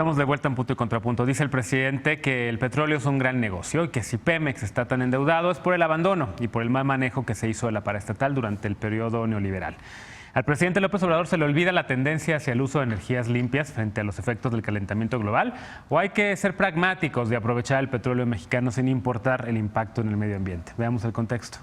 Estamos de vuelta en Punto y Contrapunto. Dice el presidente que el petróleo es un gran negocio y que si Pemex está tan endeudado es por el abandono y por el mal manejo que se hizo de la paraestatal durante el periodo neoliberal. Al presidente López Obrador se le olvida la tendencia hacia el uso de energías limpias frente a los efectos del calentamiento global, o hay que ser pragmáticos de aprovechar el petróleo mexicano sin importar el impacto en el medio ambiente. Veamos el contexto.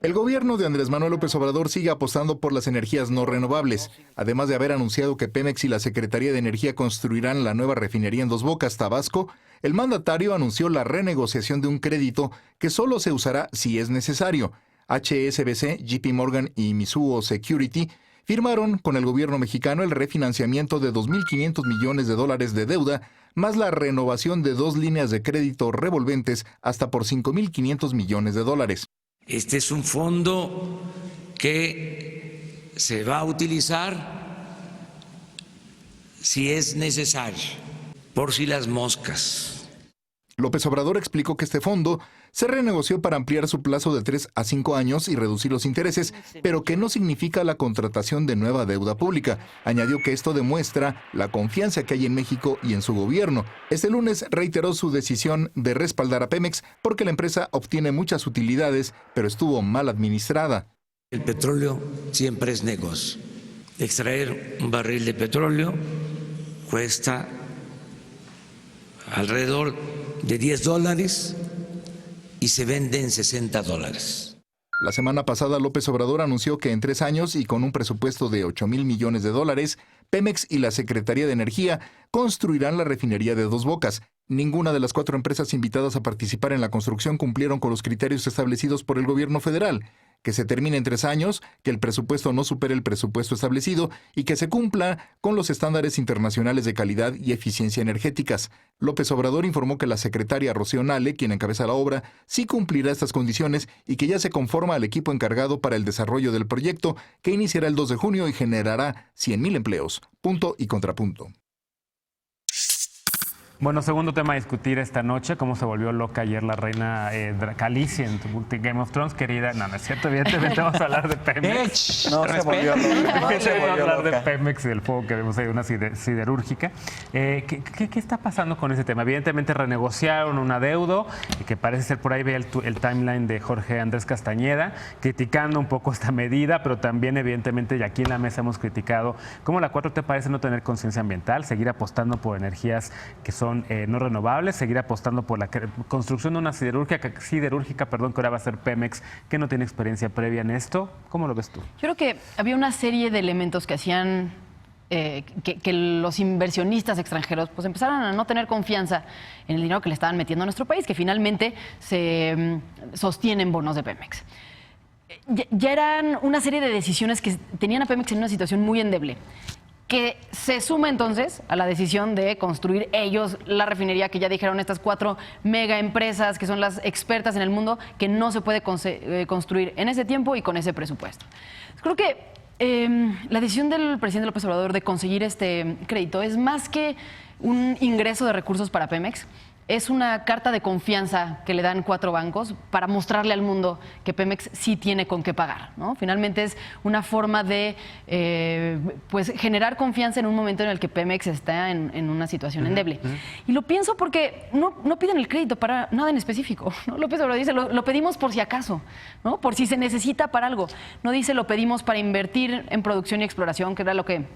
El gobierno de Andrés Manuel López Obrador sigue apostando por las energías no renovables, además de haber anunciado que Pemex y la Secretaría de Energía construirán la nueva refinería en Dos Bocas, Tabasco. El mandatario anunció la renegociación de un crédito que solo se usará si es necesario. HSBC, JP Morgan y Mizuho Security firmaron con el gobierno mexicano el refinanciamiento de 2.500 millones de dólares de deuda, más la renovación de 2 líneas de crédito revolventes hasta por 5.500 millones de dólares. Este es un fondo que se va a utilizar si es necesario, por si las moscas. López Obrador explicó que este fondo se renegoció para ampliar su plazo de 3 a 5 años y reducir los intereses, pero que no significa la contratación de nueva deuda pública. Añadió que esto demuestra la confianza que hay en México y en su gobierno. Este lunes reiteró su decisión de respaldar a Pemex porque la empresa obtiene muchas utilidades, pero estuvo mal administrada. El petróleo siempre es negocio. Extraer un barril de petróleo cuesta alrededor de $10 y se vende en $60. La semana pasada López Obrador anunció que en 3 años y con un presupuesto de 8,000 millones de dólares, Pemex y la Secretaría de Energía construirán la refinería de Dos Bocas. Ninguna de las 4 empresas invitadas a participar en la construcción cumplieron con los criterios establecidos por el gobierno federal: que se termine en 3 años, que el presupuesto no supere el presupuesto establecido y que se cumpla con los estándares internacionales de calidad y eficiencia energéticas. López Obrador informó que la secretaria Rocío Nale, quien encabeza la obra, sí cumplirá estas condiciones y que ya se conforma al equipo encargado para el desarrollo del proyecto, que iniciará el 2 de junio y generará 100,000 empleos. Punto y contrapunto. Bueno, segundo tema a discutir esta noche: cómo se volvió loca ayer la reina Khaleesi en Game of Thrones, querida. No, no es cierto, evidentemente vamos a hablar de Pemex. No se volvió loca. Vamos a hablar de Pemex y del fuego que vemos ahí, una siderúrgica. ¿Qué está pasando con ese tema? Evidentemente renegociaron un adeudo, que parece ser, por ahí ve el timeline de Jorge Andrés Castañeda, criticando un poco esta medida, pero también evidentemente, y aquí en la mesa hemos criticado cómo la 4T parece no tener conciencia ambiental, seguir apostando por energías que son no renovables, seguir apostando por la construcción de una siderúrgica, que ahora va a ser Pemex, que no tiene experiencia previa en esto. ¿Cómo lo ves tú? Yo creo que había una serie de elementos que hacían que los inversionistas extranjeros pues empezaran a no tener confianza en el dinero que le estaban metiendo a nuestro país, que finalmente se sostienen bonos de Pemex. Ya eran una serie de decisiones que tenían a Pemex en una situación muy endeble, que se suma entonces a la decisión de construir ellos la refinería, que ya dijeron estas 4 mega empresas que son las expertas en el mundo, que no se puede construir en ese tiempo y con ese presupuesto. Creo que la decisión del presidente López Obrador de conseguir este crédito es más que un ingreso de recursos para Pemex. Es una carta de confianza que le dan 4 bancos para mostrarle al mundo que Pemex sí tiene con qué pagar, ¿no? Finalmente es una forma de pues generar confianza en un momento en el que Pemex está en una situación endeble. Y lo pienso porque no piden el crédito para nada en específico, ¿no? López Obrador dice, lo pedimos por si acaso, ¿no? Por si se necesita para algo. No dice lo pedimos para invertir en producción y exploración, que era lo que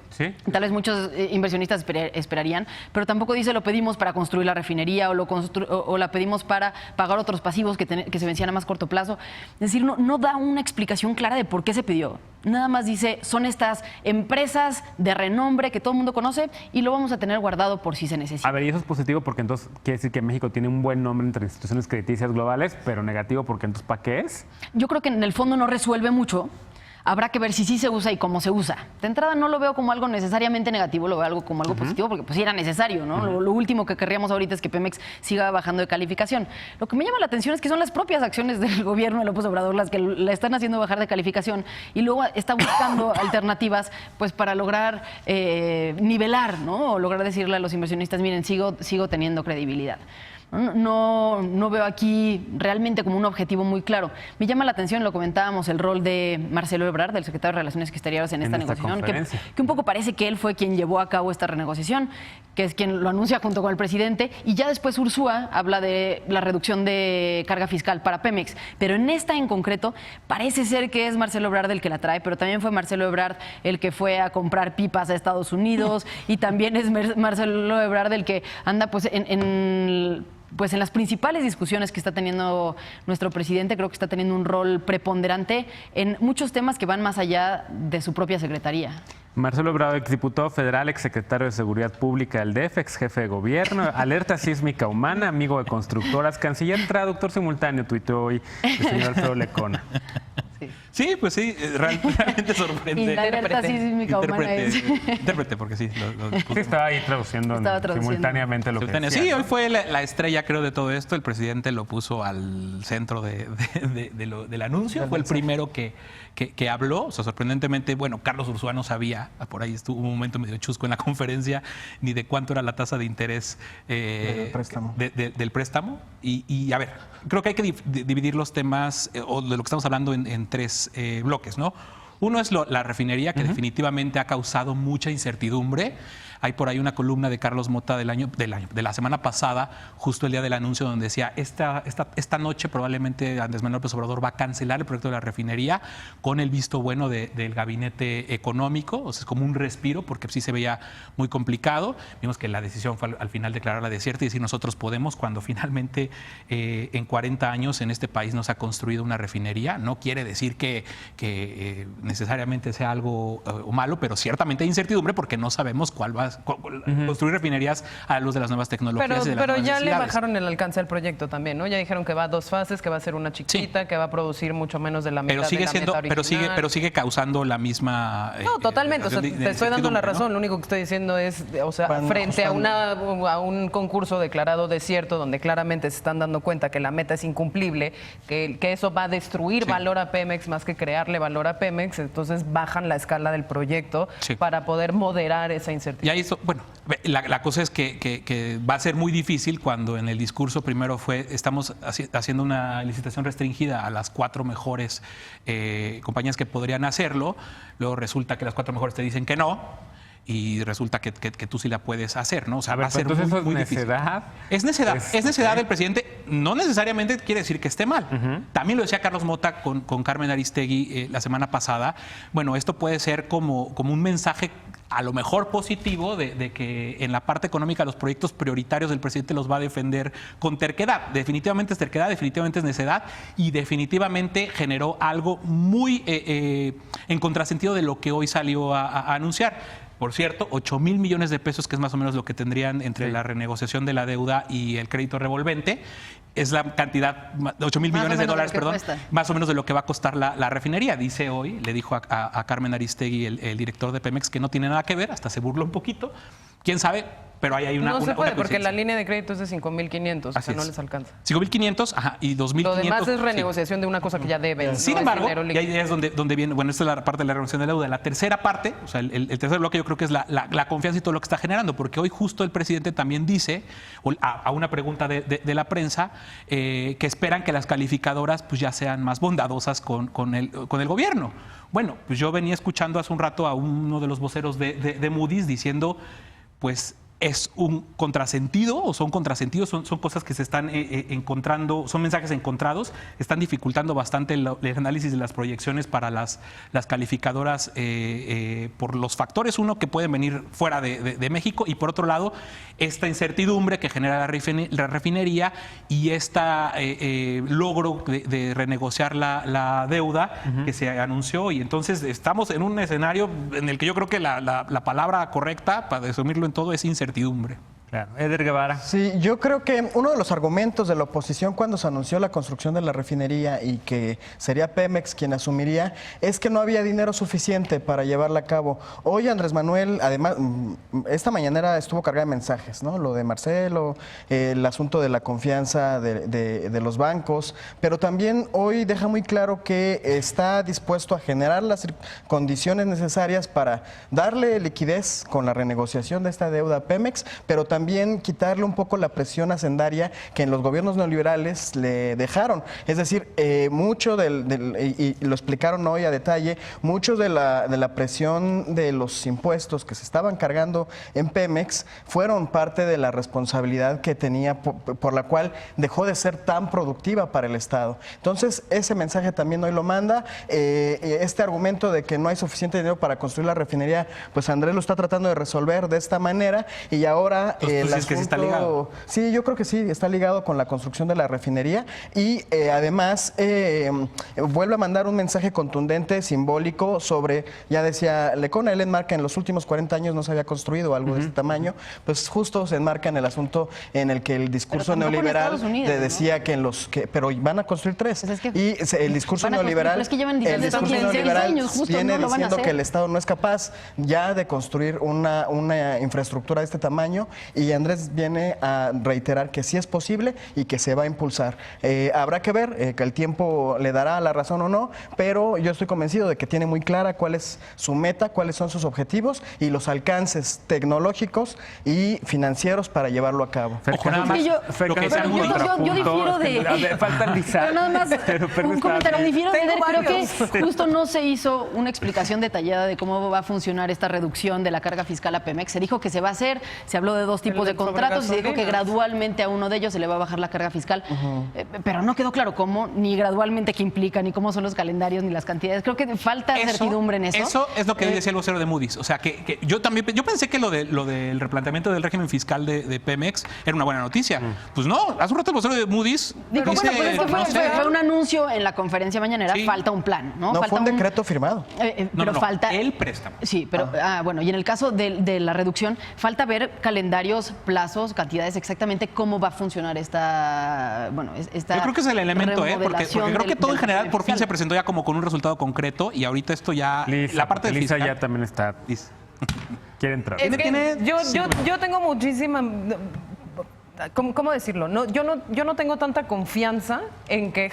tal vez muchos inversionistas esperarían, pero tampoco dice lo pedimos para construir la refinería o la pedimos para pagar otros pasivos que se vencían a más corto plazo. Es decir, no da una explicación clara de por qué se pidió. Nada más dice, son estas empresas de renombre que todo el mundo conoce y lo vamos a tener guardado por si se necesita. A ver, y eso es positivo porque entonces quiere decir que México tiene un buen nombre entre instituciones crediticias globales, pero negativo porque entonces ¿para qué es? Yo creo que en el fondo no resuelve mucho. Habrá que ver si sí se usa y cómo se usa. De entrada no lo veo como algo necesariamente negativo, lo veo algo como algo positivo, porque pues sí era necesario, ¿no? Lo último que querríamos ahorita es que Pemex siga bajando de calificación. Lo que me llama la atención es que son las propias acciones del gobierno de López Obrador las que la están haciendo bajar de calificación y luego está buscando alternativas pues para lograr nivelar, ¿no? O lograr decirle a los inversionistas, miren, sigo teniendo credibilidad. No veo aquí realmente como un objetivo muy claro. Me llama la atención, lo comentábamos, el rol de Marcelo Ebrard, del secretario de Relaciones Exteriores en esta negociación, que un poco parece que él fue quien llevó a cabo esta renegociación, que es quien lo anuncia junto con el presidente, y ya después Ursúa habla de la reducción de carga fiscal para Pemex. Pero en esta en concreto parece ser que es Marcelo Ebrard el que la trae, pero también fue Marcelo Ebrard el que fue a comprar pipas a Estados Unidos y también es Marcelo Ebrard el que anda pues en las principales discusiones que está teniendo nuestro presidente. Creo que está teniendo un rol preponderante en muchos temas que van más allá de su propia secretaría. Marcelo Ebrard, exdiputado federal, exsecretario de Seguridad Pública del DF, ex jefe de gobierno, alerta sísmica humana, amigo de constructoras, canciller, traductor simultáneo, tuiteó hoy el señor Alfredo Lecona. Sí, pues sí, realmente sorprende. Intérprete, porque sí. Sí, estaba ahí traduciendo simultáneamente lo que decía. Sí, hoy fue la estrella, creo, de todo esto. El presidente lo puso al centro del anuncio. Fue el primero que habló. O sea, sorprendentemente, bueno, Carlos Ursúa no sabía, por ahí estuvo un momento medio chusco en la conferencia, ni de cuánto era la tasa de interés del préstamo. Y a ver, creo que hay que dividir los temas, o de lo que estamos hablando, en tres bloques, ¿no? Uno es la refinería, que definitivamente ha causado mucha incertidumbre. Hay por ahí una columna de Carlos Mota de la semana pasada, justo el día del anuncio, donde decía, esta noche probablemente Andrés Manuel López Obrador va a cancelar el proyecto de la refinería con el visto bueno del gabinete económico. O sea, es como un respiro, porque sí se veía muy complicado. Vimos que la decisión fue al final declararla desierta y decir nosotros podemos, cuando finalmente en 40 años en este país no se ha construido una refinería. No quiere decir que necesariamente sea algo malo, pero ciertamente hay incertidumbre porque no sabemos cuál va a construir refinerías a la luz de las nuevas tecnologías. Pero ya le bajaron el alcance al proyecto también, ¿no? Ya dijeron que va a 2 fases, que va a ser una chiquita, que va a producir mucho menos de la mitad de la meta original. Pero sigue causando la misma... No, totalmente. O sea, te estoy dando la razón. ¿No? Lo único que estoy diciendo es, o sea, frente a un concurso declarado desierto, donde claramente se están dando cuenta que la meta es incumplible, que eso va a destruir valor a Pemex más que crearle valor a Pemex, entonces bajan la escala del proyecto para poder moderar esa incertidumbre. Y ahí, bueno, la cosa es que va a ser muy difícil cuando en el discurso primero estamos haciendo una licitación restringida a las 4 mejores compañías que podrían hacerlo, luego resulta que las 4 mejores te dicen que no, y resulta que tú sí la puedes hacer, ¿no? O sea, va a ser muy difícil. Es necedad. Es necedad del presidente. No necesariamente quiere decir que esté mal. También lo decía Carlos Mota con Carmen Aristegui la semana pasada. Bueno, esto puede ser como un mensaje a lo mejor positivo de que en la parte económica los proyectos prioritarios del presidente los va a defender con terquedad. Definitivamente es terquedad, definitivamente es necedad y definitivamente generó algo muy en contrasentido de lo que hoy salió a anunciar. Por cierto, 8,000 millones de pesos, que es más o menos lo que tendrían entre la renegociación de la deuda y el crédito revolvente, es la cantidad, 8,000 millones de dólares, perdón, más o menos de lo que va a costar la refinería. Dice hoy, le dijo a Carmen Aristegui, el director de Pemex, que no tiene nada que ver, hasta se burló un poquito. ¿Quién sabe? Pero ahí hay una... No se puede, porque la línea de crédito es de 5,500, o sea, no les alcanza. 5,500, y 2,500. Lo demás es renegociación de una cosa que ya deben. Sin embargo, y ahí es donde viene, bueno, esta es la parte de la renegociación de la deuda. La tercera parte, o sea, el tercer bloque yo creo que es la confianza y todo lo que está generando, porque hoy justo el presidente también dice, a una pregunta de la prensa, que esperan que las calificadoras pues ya sean más bondadosas con el gobierno. Bueno, pues yo venía escuchando hace un rato a uno de los voceros de Moody's diciendo, pues es un contrasentido o son contrasentidos, son cosas que se están encontrando, son mensajes encontrados, están dificultando bastante el análisis de las proyecciones para las calificadoras por los factores, uno, que pueden venir fuera de México, y por otro lado, esta incertidumbre que genera la refinería y este logro de renegociar la deuda que se anunció. Y entonces estamos en un escenario en el que yo creo que la palabra correcta para resumirlo en todo es incertidumbre. Claro. Eder Guevara. Sí, yo creo que uno de los argumentos de la oposición cuando se anunció la construcción de la refinería y que sería Pemex quien asumiría es que no había dinero suficiente para llevarla a cabo. Hoy Andrés Manuel, además, esta mañanera estuvo cargada de mensajes, ¿no? Lo de Marcelo, el asunto de la confianza de los bancos, pero también hoy deja muy claro que está dispuesto a generar las condiciones necesarias para darle liquidez con la renegociación de esta deuda a Pemex, pero también también quitarle un poco la presión hacendaria que en los gobiernos neoliberales le dejaron. Es decir, mucho y lo explicaron hoy a detalle, mucho de la presión de los impuestos que se estaban cargando en Pemex fueron parte de la responsabilidad que tenía, por la cual dejó de ser tan productiva para el Estado. Entonces, ese mensaje también hoy lo manda. Este argumento de que no hay suficiente dinero para construir la refinería, pues Andrés lo está tratando de resolver de esta manera, y ahora el asunto... que sí está ligado. Sí, yo creo que sí, está ligado con la construcción de la refinería, y además vuelve a mandar un mensaje contundente, simbólico, sobre, ya decía Lecona, él enmarca en los últimos 40 años no se había construido algo de este tamaño, pues justo se enmarca en el asunto en el que el discurso neoliberal decía, ¿no?, pero van a construir 3. Pues es que y el discurso neoliberal, viene diciendo que el Estado no es capaz ya de construir una infraestructura de este tamaño, y Andrés viene a reiterar que sí es posible y que se va a impulsar. Habrá que ver, que el tiempo le dará la razón o no, pero yo estoy convencido de que tiene muy clara cuál es su meta, cuáles son sus objetivos y los alcances tecnológicos y financieros para llevarlo a cabo. Ojo, nada más, yo difiero de... Falta lisar. Pero nada más un comentario. Difiero de Eder, creo que justo no se hizo una explicación detallada de cómo va a funcionar esta reducción de la carga fiscal a Pemex. Se dijo que se va a hacer, se habló de 2 tipos de contratos, se dijo que gradualmente a uno de ellos se le va a bajar la carga fiscal, pero no quedó claro cómo, ni gradualmente qué implica, ni cómo son los calendarios, ni las cantidades. Creo que falta certidumbre en eso. Eso es lo que decía el vocero de Moody's. O sea, que yo pensé que lo del replanteamiento del régimen fiscal de Pemex era una buena noticia. Pues no, hace un rato el vocero de Moody's dijo, dice, bueno, pues es que fue un anuncio en la conferencia mañanera, falta un plan, ¿no? No, falta fue un decreto firmado. Pero falta el préstamo. Sí, pero bueno, y en el caso de la reducción, falta ver calendarios, plazos, cantidades, exactamente cómo va a funcionar esta Yo creo que es el elemento, porque creo que todo en general por fin se presentó ya como con un resultado concreto, y ahorita esto ya Lisa, la parte de Lisa ya también está. Quiere entrar. Es que yo tengo muchísima... ¿Cómo decirlo? No, yo no tengo tanta confianza en que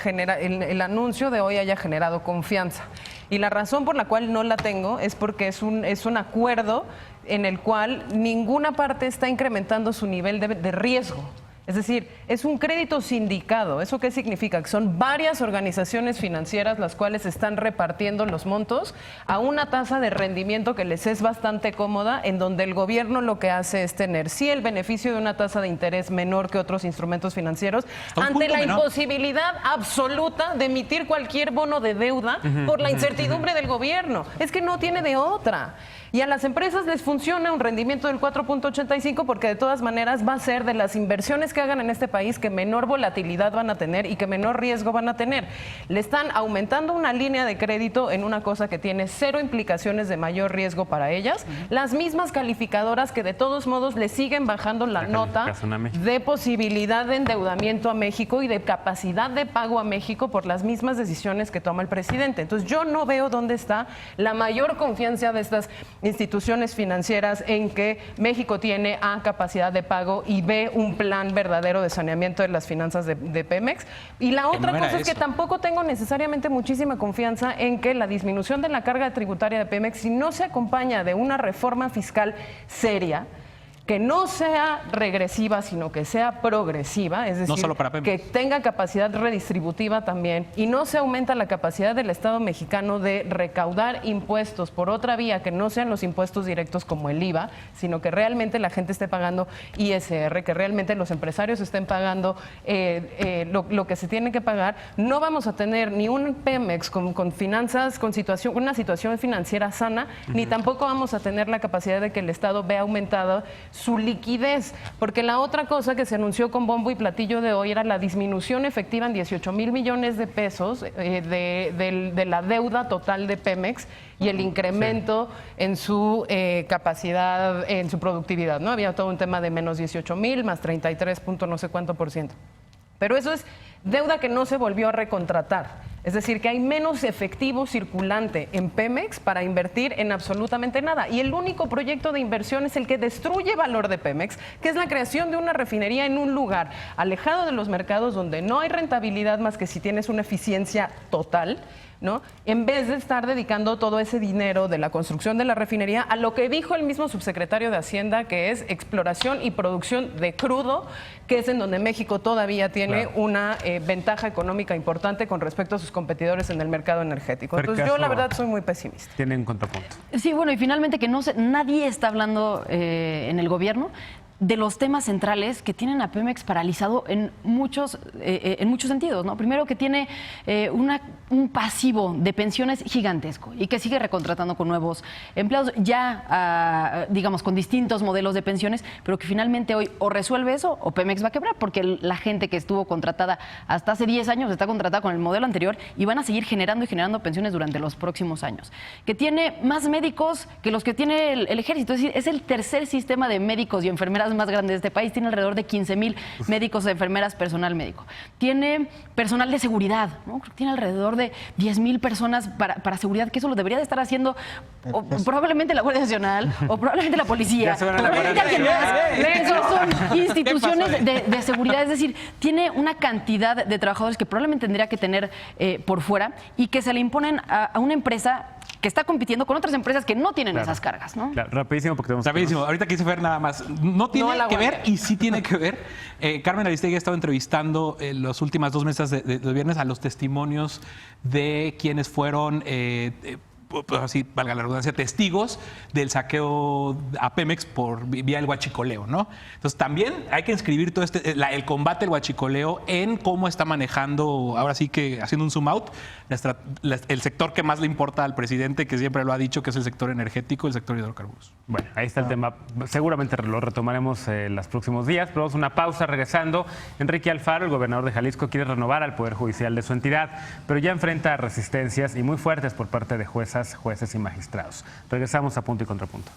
el anuncio de hoy haya generado confianza. Y la razón por la cual no la tengo es porque es un acuerdo en el cual ninguna parte está incrementando su nivel de riesgo. Es decir, es un crédito sindicado. ¿Eso qué significa? Que son varias organizaciones financieras las cuales están repartiendo los montos a una tasa de rendimiento que les es bastante cómoda, en donde el gobierno lo que hace es tener sí el beneficio de una tasa de interés menor que otros instrumentos financieros, ante la imposibilidad absoluta de emitir cualquier bono de deuda por la incertidumbre del gobierno. Es que no tiene de otra. Y a las empresas les funciona un rendimiento del 4.85 porque de todas maneras va a ser de las inversiones que hagan en este país que menor volatilidad van a tener y que menor riesgo van a tener. Le están aumentando una línea de crédito en una cosa que tiene 0 implicaciones de mayor riesgo para ellas. Las mismas calificadoras que de todos modos le siguen bajando la nota de posibilidad de endeudamiento a México y de capacidad de pago a México por las mismas decisiones que toma el presidente. Entonces yo no veo dónde está la mayor confianza de estas instituciones financieras en que México tiene A, capacidad de pago, y B, un plan verdadero de saneamiento de las finanzas de Pemex. Y la otra cosa es que tampoco tengo necesariamente muchísima confianza en que la disminución de la carga tributaria de Pemex, si no se acompaña de una reforma fiscal seria, que no sea regresiva, sino que sea progresiva, es decir, no solo para Pemex, que tenga capacidad redistributiva también, y no se aumenta la capacidad del Estado mexicano de recaudar impuestos por otra vía que no sean los impuestos directos como el IVA, sino que realmente la gente esté pagando ISR, que realmente los empresarios estén pagando lo que se tiene que pagar. No vamos a tener ni un Pemex con finanzas, una situación financiera sana, ni tampoco vamos a tener la capacidad de que el Estado vea aumentada su liquidez, porque la otra cosa que se anunció con bombo y platillo de hoy era la disminución efectiva en 18,000 millones de pesos de la deuda total de Pemex y el incremento en su capacidad, en su productividad, ¿no? Había todo un tema de menos 18,000 más 33 punto no sé cuánto por ciento. Pero eso es deuda que no se volvió a recontratar. Es decir, que hay menos efectivo circulante en Pemex para invertir en absolutamente nada. Y el único proyecto de inversión es el que destruye valor de Pemex, que es la creación de una refinería en un lugar alejado de los mercados donde no hay rentabilidad más que si tienes una eficiencia total, ¿no? En vez de estar dedicando todo ese dinero de la construcción de la refinería a lo que dijo el mismo subsecretario de Hacienda, que es exploración y producción de crudo, que es en donde México todavía tiene una ventaja económica importante con respecto a sus competidores en el mercado energético. Entonces yo la verdad soy muy pesimista. Tienen un contrapunto. Sí, bueno, y finalmente que nadie está hablando en el gobierno de los temas centrales que tienen a Pemex paralizado en muchos sentidos, ¿no? Primero, que tiene un pasivo de pensiones gigantesco y que sigue recontratando con nuevos empleados, ya, digamos, con distintos modelos de pensiones, pero que finalmente hoy o resuelve eso o Pemex va a quebrar, porque la gente que estuvo contratada hasta hace 10 años está contratada con el modelo anterior y van a seguir generando y generando pensiones durante los próximos años. Que tiene más médicos que los que tiene el ejército, es decir, es el tercer sistema de médicos y enfermeras más grande de este país, tiene alrededor de 15,000 médicos, enfermeras, personal médico. Tiene personal de seguridad, ¿no? Tiene alrededor de 10,000 personas para seguridad, que eso lo debería de estar haciendo probablemente la Guardia Nacional o probablemente la policía, probablemente alguien más. Eso son instituciones de seguridad, es decir, tiene una cantidad de trabajadores que probablemente tendría que tener por fuera y que se le imponen a una empresa que está compitiendo con otras empresas que no tienen esas cargas, ¿no? Claro, rapidísimo, porque tenemos... Rapidísimo. Ahorita quise ver nada más. No tiene que ver y sí tiene que ver. Carmen Aristegui ha estado entrevistando las últimas 2 mesas de viernes a los testimonios de quienes fueron... pues así, valga la redundancia, testigos del saqueo a Pemex por vía el huachicoleo, ¿no? Entonces también hay que inscribir todo el combate al huachicoleo en cómo está manejando, ahora sí que haciendo un zoom out, el sector que más le importa al presidente, que siempre lo ha dicho, que es el sector energético, el sector hidrocarburos. Bueno, ahí está el tema. Seguramente lo retomaremos en los próximos días, pero vamos a una pausa. Regresando, Enrique Alfaro, el gobernador de Jalisco, quiere renovar al Poder Judicial de su entidad, pero ya enfrenta resistencias y muy fuertes por parte de jueces y magistrados. Regresamos a Punto y Contrapunto.